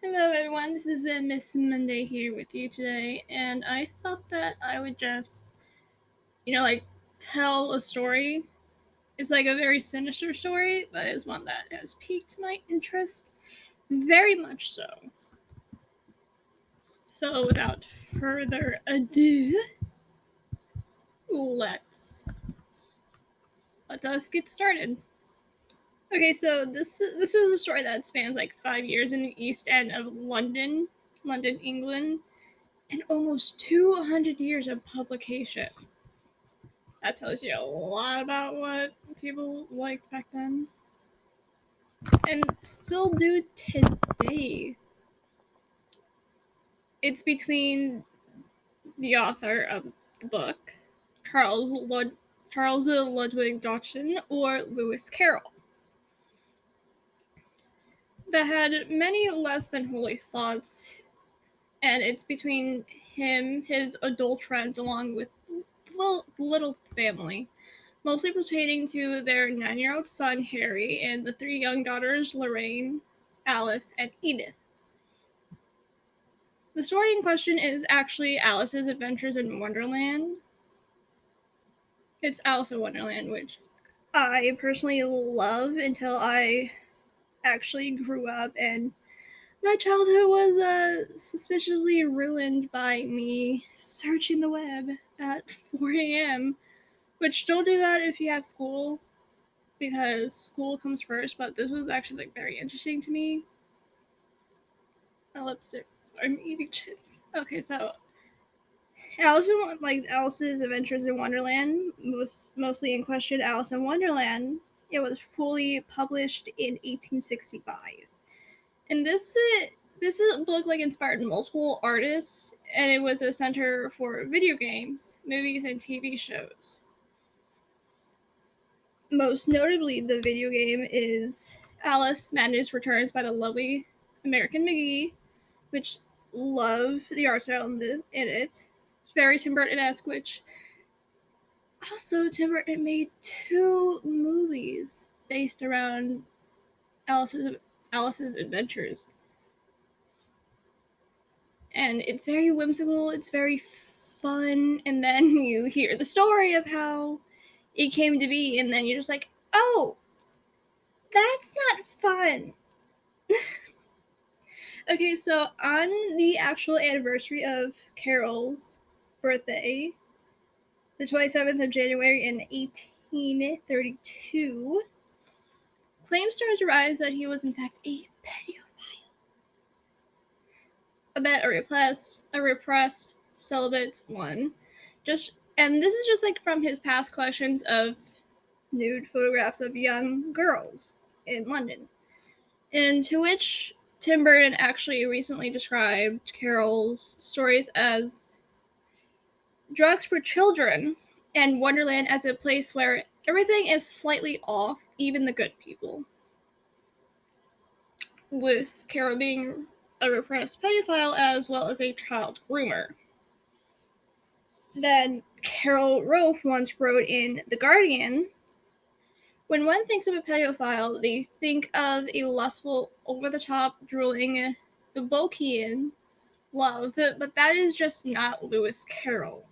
Hello, everyone. This is Miss Monday here with you today, and I thought that I would just, tell a story. It's like a very sinister story, but it's one that has piqued my interest very much so. So, without further ado, let's let us get started. Okay, so this is a story that spans like 5 years in the East End of London, England, and almost 200 years of publication. That tells you a lot about what people liked back then. And still do today. It's between the author of the book, Charles Ludwig Dodgson, or Lewis Carroll, that had many less than holy thoughts, and it's between him, his adult friends, along with little family, mostly pertaining to their 9-year-old son Harry and the three young daughters Lorraine, Alice, and Edith. The story in question is actually Alice's Adventures in Wonderland. It's Alice in Wonderland, which I personally love until I actually grew up, and my childhood was suspiciously ruined by me searching the web at 4 a.m. Which, don't do that if you have school, because school comes first, but this was actually like very interesting to me. My lipstick. I'm eating chips. Okay, so Alice's Adventures in Wonderland, mostly in question Alice in Wonderland. It was fully published in 1865, and this is a book like inspired multiple artists, and it was a center for video games, movies, and TV shows. Most notably, the video game is Alice Madness Returns by the lovely American McGee, which love the art style in it. It's very Tim Burton-esque, which also Tim Burton made 2 movies based around Alice's adventures. And it's very whimsical, it's very fun, and then you hear the story of how it came to be, and then you're just like, oh, that's not fun. Okay, so on the actual anniversary of Carol's birthday, the 27th of January in 1832, claims started to rise that he was in fact a pedophile. A repressed celibate one. And this is just like from his past collections of nude photographs of young girls in London. And to which Tim Burton actually recently described Carol's stories as drugs for children and Wonderland as a place where everything is slightly off, even the good people. With Carol being a repressed pedophile as well as a child groomer. Then Carol Rope once wrote in The Guardian, when one thinks of a pedophile, they think of a lustful, over-the-top, drooling, Bokean love, but that is just not Lewis Carroll.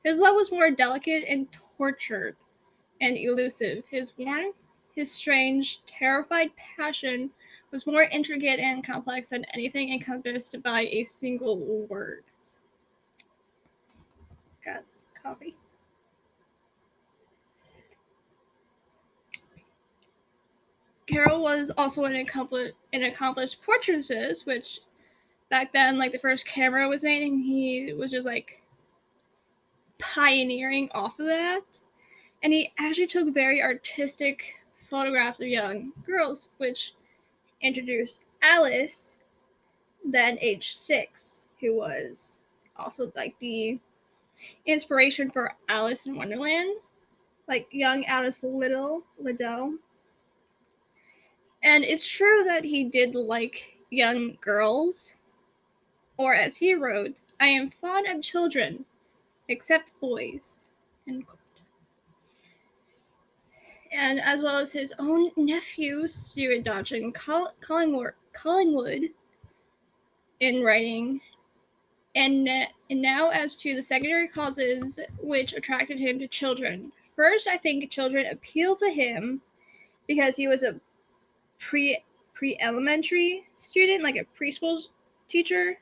His love was more delicate and tortured and elusive. His warmth, his strange, terrified passion was more intricate and complex than anything encompassed by a single word. Got coffee. Carroll was also an accomplished portraitist, which back then, like, the first camera was made, and he was just like pioneering off of that. And he actually took very artistic photographs of young girls, which introduced Alice, then age 6, who was also like the inspiration for Alice in Wonderland, like young Alice Liddell. And it's true that he did like young girls, or as he wrote, I am fond of children, except boys. End quote. And as well as his own nephew, Stuart Dodgson Collingwood, in writing. And now as to the secondary causes which attracted him to children. First, I think children appeal to him because he was a pre-elementary student, like a preschool teacher.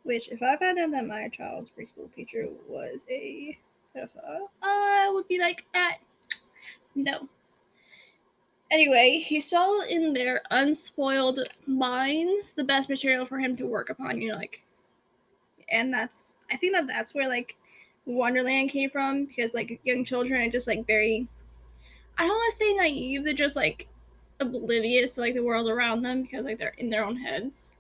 Which, if I found out that my child's preschool teacher was a pedophile, I would be like, no. Anyway, he saw in their unspoiled minds the best material for him to work upon, and I think that's where, Wonderland came from, because, young children are just, very, I don't want to say naive, they're just, oblivious to, the world around them, because, they're in their own heads.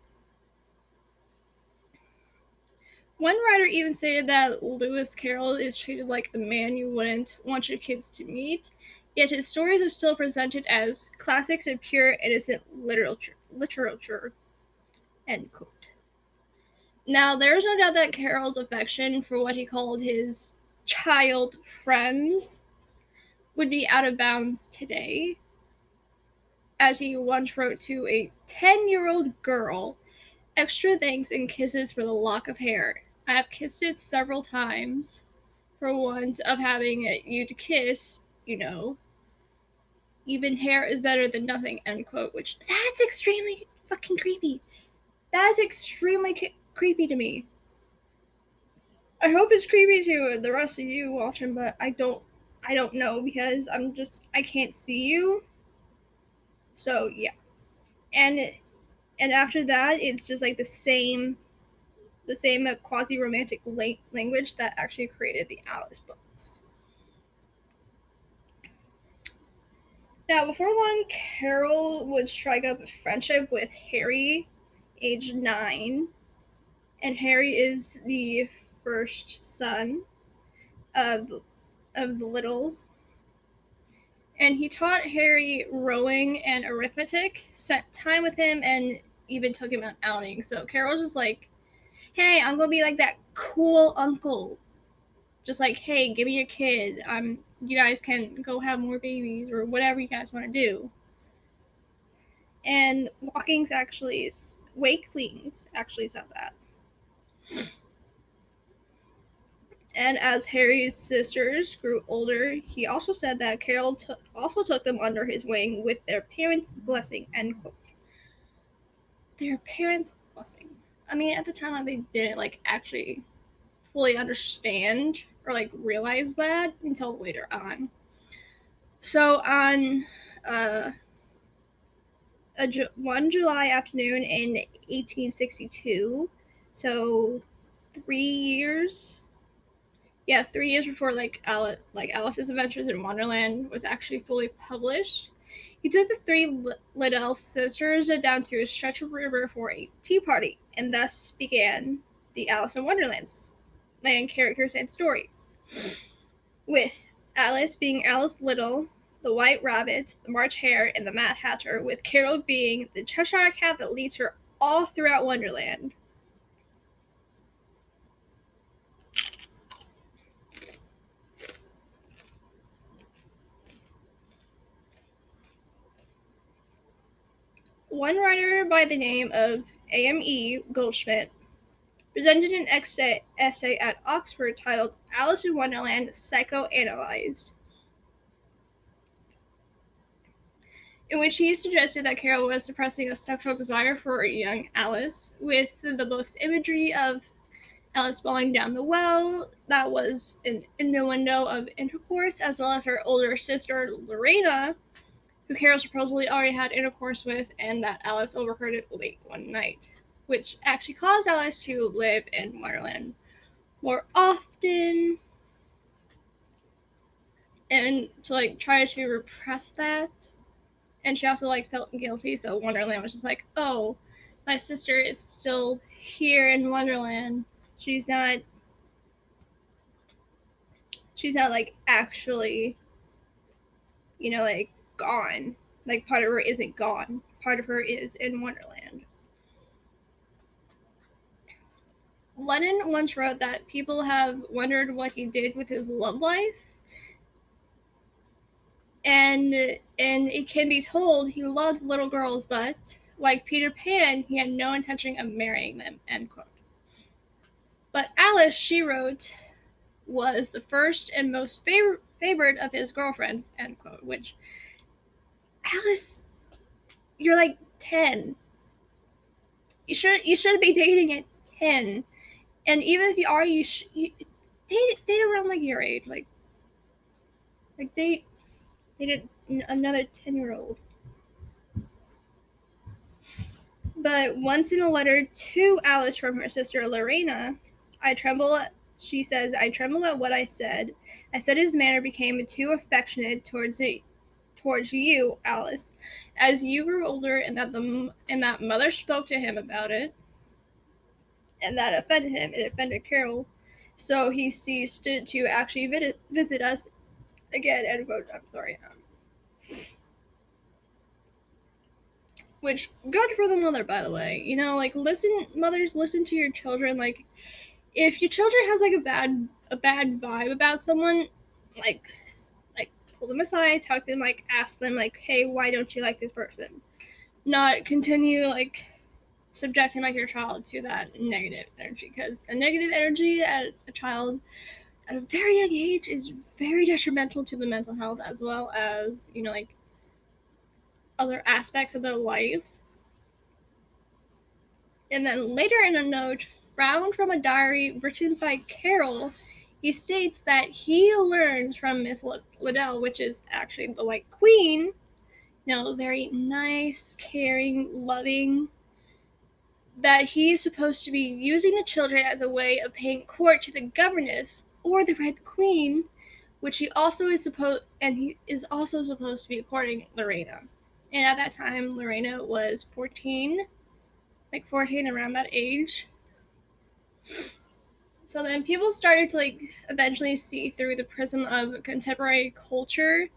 One writer even stated that Lewis Carroll is treated like a man you wouldn't want your kids to meet, yet his stories are still presented as classics and pure, innocent literature. End quote. Now, there is no doubt that Carroll's affection for what he called his child friends would be out of bounds today, as he once wrote to a 10-year-old girl, "Extra thanks and kisses for the lock of hair. I have kissed it several times for want of having you to kiss, Even hair is better than nothing," end quote, which, that's extremely fucking creepy. That is extremely creepy to me. I hope it's creepy to the rest of you watching, but I don't know, because I can't see you. So, yeah. And after that, it's just the same quasi-romantic language that actually created the Alice books. Now, before long, Carol would strike up a friendship with Harry, age 9, and Harry is the first son of the Littles. And he taught Harry rowing and arithmetic, spent time with him, and even took him on outings. So Carol's just like, hey, I'm gonna be like that cool uncle. Just like, hey, give me a kid. You guys can go have more babies, or whatever you guys want to do. And Wakelings actually said that. And as Harry's sisters grew older, he also said that Carol also took them under his wing with their parents' blessing, end quote. Their parents' blessing. I mean, at the time, they didn't, actually fully understand or, realize that until later on. So, on one July afternoon in 1862, so 3 years... 3 years before Alice's Adventures in Wonderland was actually fully published, he took the three Liddell sisters down to a stretch of river for a tea party, and thus began the Alice in Wonderland land characters and stories, with Alice being Alice Little, the White Rabbit, the March Hare, and the Mad Hatter, with Carol being the Cheshire Cat that leads her all throughout Wonderland. One writer by the name of A.M.E. Goldschmidt presented an essay at Oxford titled Alice in Wonderland Psychoanalyzed, in which he suggested that Carol was suppressing a sexual desire for young Alice, with the book's imagery of Alice falling down the well that was an innuendo of intercourse, as well as her older sister Lorena, who Carol supposedly already had intercourse with, and that Alice overheard it late one night, which actually caused Alice to live in Wonderland more often, and to try to repress that. And she also felt guilty, so Wonderland was just like, oh, my sister is still here in Wonderland. She's not actually, gone. Part of her isn't gone. Part of her is in Wonderland. Lennon once wrote that people have wondered what he did with his love life. And it can be told he loved little girls, but like Peter Pan, he had no intention of marrying them, end quote. But Alice, she wrote, was the first and most favored of his girlfriends, end quote. Which, Alice, you're like 10. You should be dating at 10. And even if you are, you date around like your age, like date another 10-year-old. But once in a letter to Alice from her sister Lorena, she says, I tremble at what I said. I said his manner became too affectionate towards you, Alice, as you grew older, and that mother spoke to him about it, and that offended him. It offended Carol, so he ceased to actually visit us again. End quote. I'm sorry. Which, good for the mother, by the way. You know, like, mothers, listen to your children. Like, if your children has like a bad vibe about someone, like pull them aside, talk to them, like ask them, like, hey, why don't you like this person? Not continue like subjecting like your child to that negative energy, because a negative energy at a child at a very young age is very detrimental to the mental health, as well as, you know, like other aspects of their life. And then later in a note found from a diary written by Carol, he states that he learns from Miss Liddell, which is actually the White Queen, you know, very nice, caring, loving, that he's supposed to be using the children as a way of paying court to the governess or the Red Queen, which he is also supposed to be courting Lorena. And at that time, Lorena was 14, like 14, around that age. So then people started to like eventually see through the prism of contemporary culture,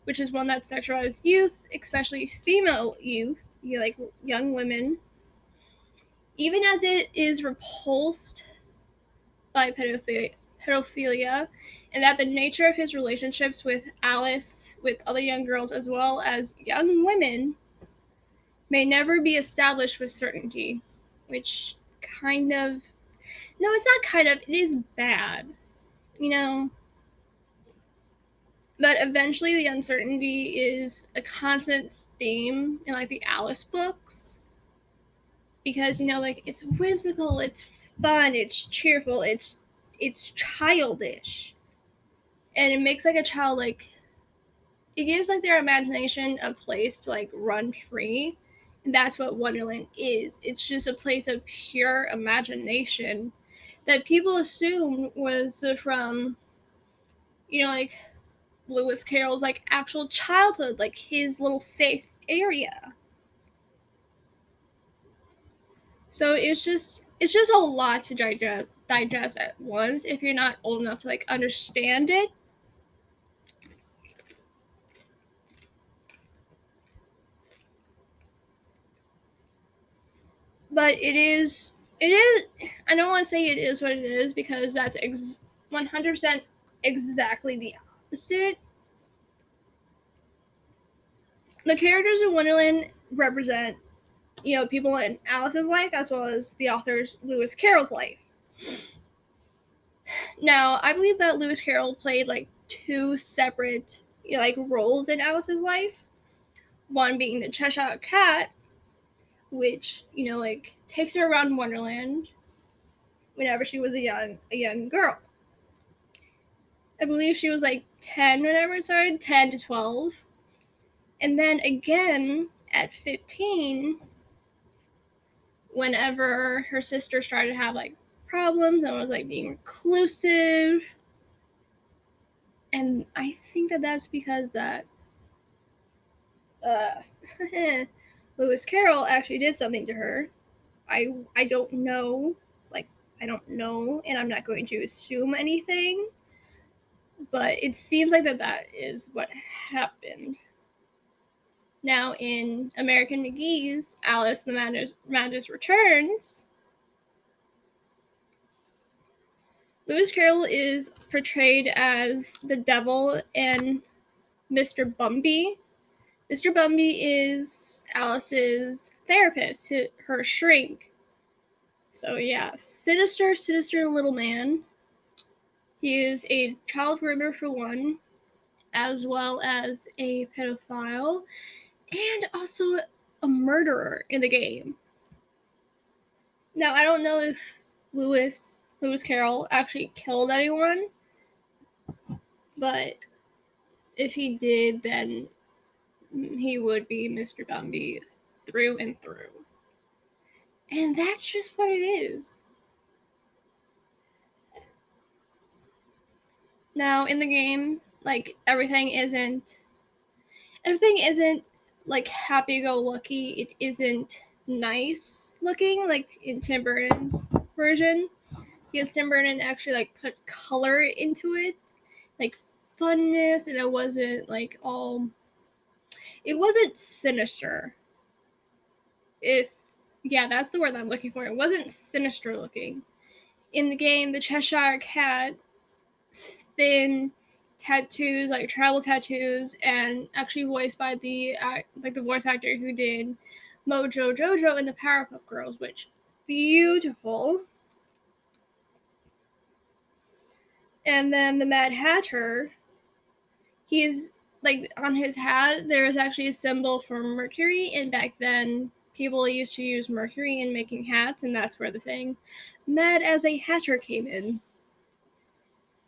which is one that sexualized youth, especially female youth, like young women, even as it is repulsed by pedophilia, and that the nature of his relationships with Alice, with other young girls as well as young women, may never be established with certainty, which kind of, no, it's not kind of, it is bad, you know. But eventually the uncertainty is a constant theme in like the Alice books, because, you know, like, it's whimsical, it's fun, it's cheerful, it's childish, and it makes like a child, like, it gives like their imagination a place to like run free. And that's what Wonderland is. It's just a place of pure imagination that people assume was from, you know, like Lewis Carroll's like actual childhood, like his little safe area. So it's just a lot to digest at once if you're not old enough to like understand it. But it is, I don't want to say it is what it is, because that's 100% exactly the opposite. The characters in Wonderland represent, you know, people in Alice's life as well as the author's Lewis Carroll's life. Now, I believe that Lewis Carroll played like two separate, you know, like roles in Alice's life. One being the Cheshire Cat, which, you know, like takes her around Wonderland whenever she was a young girl. I believe she was like 10 whenever it started, 10 to 12. And then again at 15, whenever her sister started to have like problems and was like being reclusive. And I think that that's because that Lewis Carroll actually did something to her. I don't know, like, I don't know, and I'm not going to assume anything, but it seems like that is what happened. Now, in American McGee's Alice the Madness Returns, Lewis Carroll is portrayed as the devil and Mr. Bumby, Mr. Bumby is Alice's therapist, her shrink. So yeah, sinister little man. He is a child murderer for one, as well as a pedophile, and also a murderer in the game. Now, I don't know if Lewis Carroll actually killed anyone, but if he did, then he would be Mr. Bumby through and through. And that's just what it is. Now, in the game, like, everything isn't like happy-go-lucky. It isn't nice looking like in Tim Burton's version, because Tim Burton actually like put color into it, like funness, and it wasn't like all. It wasn't sinister. If yeah, that's the word that I'm looking for. It wasn't sinister looking. In the game, the Cheshire Cat, thin tattoos, like tribal tattoos, and actually voiced by the voice actor who did Mojo Jojo in the Powerpuff Girls, which beautiful. And then the Mad Hatter, he's like on his hat there is actually a symbol for Mercury, and back then people used to use mercury in making hats, and that's where the saying "Mad as a Hatter" came in.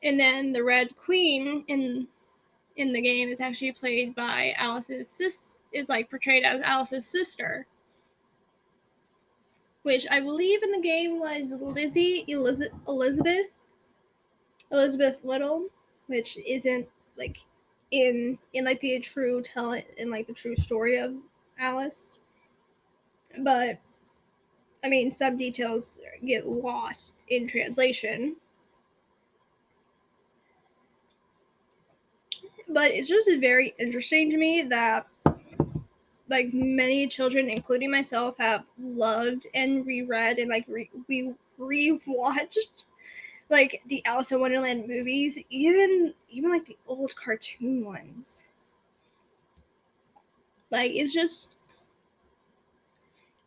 And then the Red Queen in the game is actually played by is like portrayed as Alice's sister, which I believe in the game was Elizabeth Little, which isn't like in like the true talent and like the true story of Alice. But I mean, some details get lost in translation. But it's just very interesting to me that like many children, including myself, have loved and reread and like we rewatched like the Alice in Wonderland movies, even like the old cartoon ones. Like it's just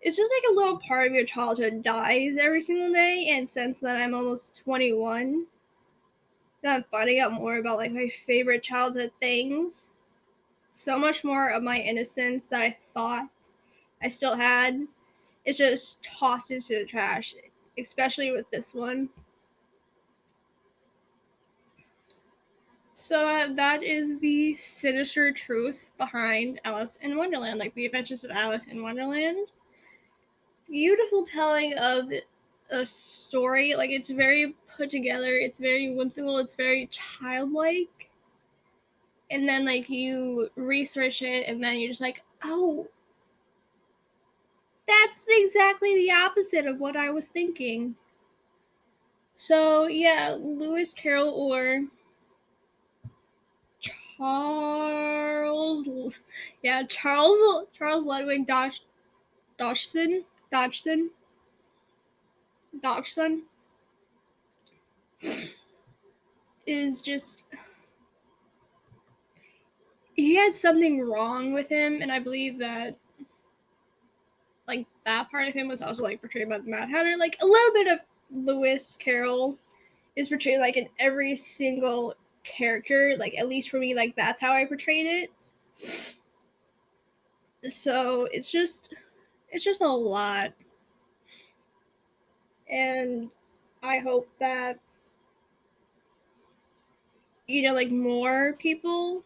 like a little part of your childhood dies every single day. And since then I'm almost 21, and I'm finding out more about like my favorite childhood things. So much more of my innocence that I thought I still had is just tossed into the trash, especially with this one. So that is the sinister truth behind Alice in Wonderland, like the Adventures of Alice in Wonderland. Beautiful telling of a story. Like it's very put together, it's very whimsical, it's very childlike. And then like you research it and then you're just like, oh, that's exactly the opposite of what I was thinking. So yeah, Lewis Carroll or Charles Ludwig Dodgson is just, he had something wrong with him, and I believe that like that part of him was also like portrayed by the Mad Hatter. Like a little bit of Lewis Carroll is portrayed like in every single character, like at least for me, like that's how I portrayed it. So it's just a lot. And I hope that like more people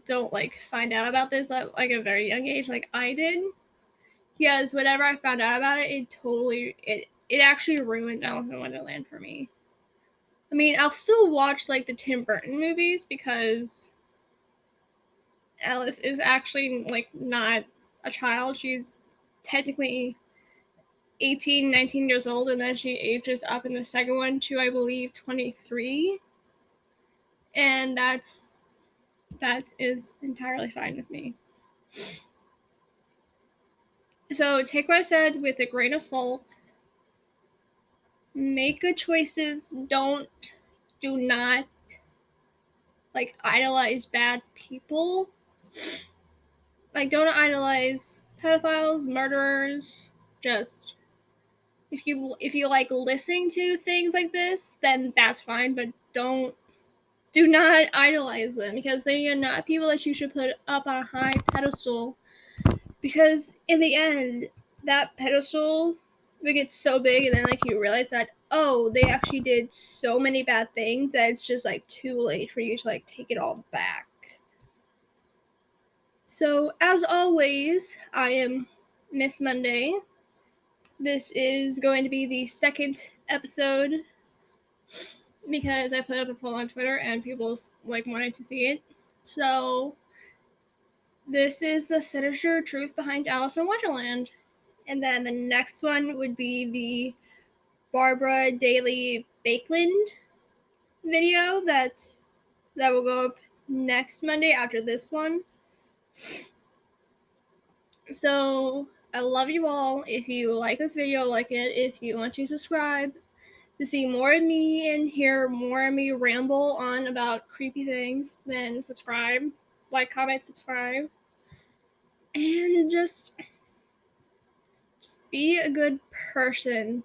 don't like find out about this at like a very young age like I did. Because whenever I found out about it, it actually ruined Alice in Wonderland for me. I mean, I'll still watch like the Tim Burton movies because Alice is actually like not a child. She's technically 18, 19 years old, and then she ages up in the second one to, I believe, 23. And that is entirely fine with me. So take what I said with a grain of salt. Make good choices. Do not like idolize bad people. Like, don't idolize pedophiles, murderers. Just if you like listening to things like this, then that's fine. But do not idolize them, because they are not people that you should put up on a high pedestal. Because in the end, that pedestal will get so big, and then like you realize that, oh, they actually did so many bad things that it's just like too late for you to like take it all back. So as always, I am Miss Monday. This is going to be the second episode because I put up a poll on Twitter and people like wanted to see it. So this is the sinister truth behind Alice in Wonderland. And then the next one would be the Barbara Daly Bakeland video that will go up next Monday after this one. So I love you all. If you like this video, like it. If you want to subscribe to see more of me and hear more of me ramble on about creepy things, then subscribe, like, comment, subscribe, and just be a good person,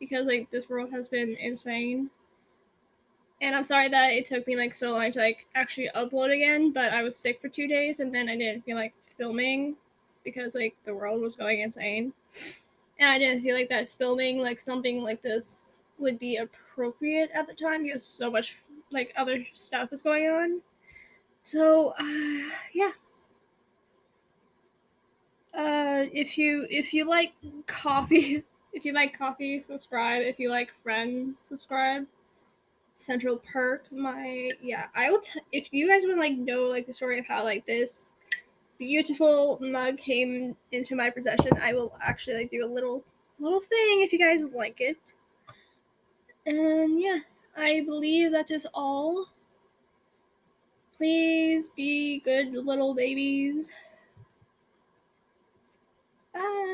because like this world has been insane. And I'm sorry that it took me like so long to like actually upload again, but I was sick for 2 days and then I didn't feel like filming because like the world was going insane. And I didn't feel like that filming like something like this would be appropriate at the time because so much like other stuff was going on. So yeah. If you like coffee, if you like coffee, subscribe. If you like Friends, subscribe. Central Perk, I will if you guys would like know like the story of how like this beautiful mug came into my possession, I will actually like do a little thing if you guys like it. And yeah, I believe that is all. Please be good little babies. Bye.